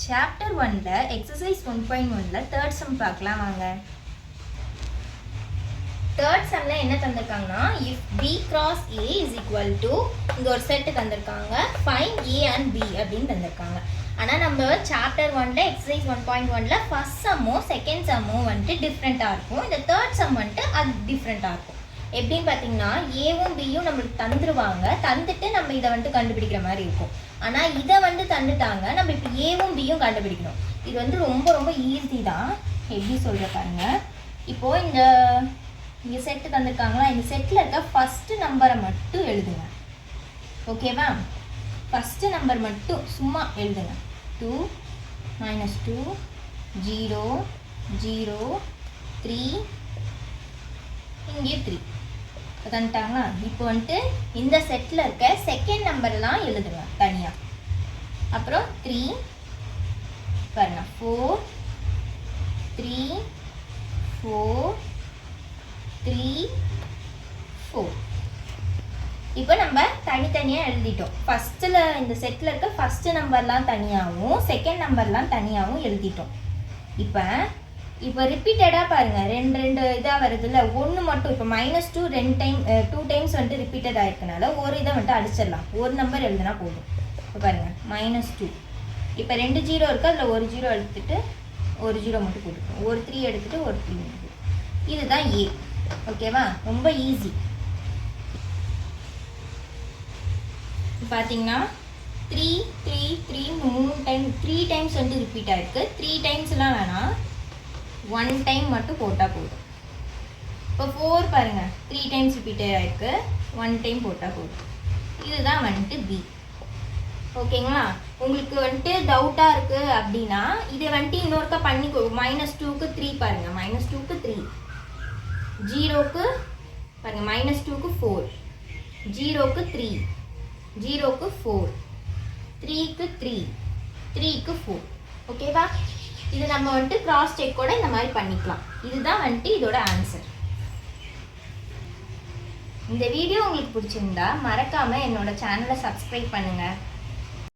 Chapter 1ல exercise 1.1ல third sum பார்க்கலாம் வாங்க. third sumல என்ன தந்திருக்காங்கன்னா if b cross a is equal to இங்க ஒரு செட் தந்திருக்காங்க find a and b அப்படின்னு தந்திருக்காங்க. ஆனா நம்ம chapter 1ல exercise 1.1ல first sumமும் second sumமும் வந்துட்டு டிஃப்ரெண்டா இருக்கும். இந்த third sum வந்துட்டு அது டிஃப்ரெண்டா இருக்கும். எப்படின்னு பார்த்தீங்கன்னா ஏவும் பியும் நம்மளுக்கு தந்துருவாங்க, தந்துட்டு நம்ம இதை வந்துட்டு கண்டுபிடிக்கிற மாதிரி இருக்கும். ஆனால் இதை வந்து தந்துட்டாங்க, நம்ம இப்போ ஏவும் பியும் கண்டுபிடிக்கணும். இது வந்து ரொம்ப ரொம்ப ஈஸி தான். எப்படி சொல்கிற பாருங்க. இப்போது இங்கே செட்டு தந்திருக்காங்களா, இந்த செட்டில் இருக்க ஃபஸ்ட்டு நம்பரை மட்டும் எழுதுங்க. ஓகேவா? ஃபஸ்ட்டு நம்பர் மட்டும் சும்மா எழுதுங்க. 2 -2 0 0 3 இங்கே 3 தந்துட்டாங்களா. இப்போ வந்துட்டு இந்த செட்டில் இருக்க செகண்ட் நம்பர்லாம் எழுதுங்க தனியாக. அப்புறம் 3 பாருங்க 4 3 4 3 4. இப்போ நம்ம தனித்தனியாக எழுதிட்டோம். ஃபஸ்ட்டில் இந்த செட்டில் இருக்க ஃபஸ்ட்டு நம்பர்லாம் தனியாகவும் செகண்ட் நம்பர்லாம் தனியாகவும் எழுதிட்டோம். இப்போ ரிப்பீட்டடாக பாருங்கள், ரெண்டு இதாக வருதுல்ல, ஒன்று மட்டும் இப்போ -2 2 டைம்ஸ் வந்துட்டு ரிப்பீட்டட் ஆகிருக்கனால ஒரு இதை வந்துட்டு அடிச்சிடலாம். ஒரு நம்பர் எழுதுனா போதும். இப்போ பாருங்கள் -2. இப்போ 2 0 இருக்குது, அதில் ஒரு 0 எடுத்துகிட்டு ஒரு 0 மட்டும் போட்டுக்கணும். ஒரு 3 எடுத்துகிட்டு ஒரு 3 மட்டும். இதுதான் ஏ. ஓகேவா? ரொம்ப ஈஸி. பார்த்தீங்கன்னா 3 3 3 3 டைம்ஸ் வந்துட்டு ரிப்பீட் ஆகிருக்கு. 3 டைம்ஸ்லாம் வேணாம், 1 டைம் மட்டும் போட்டால் போதும். இப்போ 4 பாருங்கள், 3 டைம்ஸ் ரிப்பீட் ஆகிருக்கு, 1 டைம் போட்டால் போதும். இதுதான் வந்துட்டு பி. ஓகேங்களா? உங்களுக்கு வந்துட்டு டவுட்டாக இருக்குது அப்படின்னா இதை வந்துட்டு இன்னொருக்கா பண்ணி -2க்கு 3 பாருங்கள், -2க்கு 3 0க்கு பாருங்கள், -2க்கு 4 0க்கு 3 0க்கு 4 3க்கு 3 3க்கு 4. ஓகேவா? இது நம்ம வந்துட்டு கிராஸ் செக் கூட இந்த மாதிரி பண்ணிக்கலாம். இதுதான் வந்துட்டு இதோட ஆன்சர். இந்த வீடியோ உங்களுக்கு பிடிச்சிருந்தா மறக்காம என்னோட சேனலை சப்ஸ்கிரைப் பண்ணுங்க.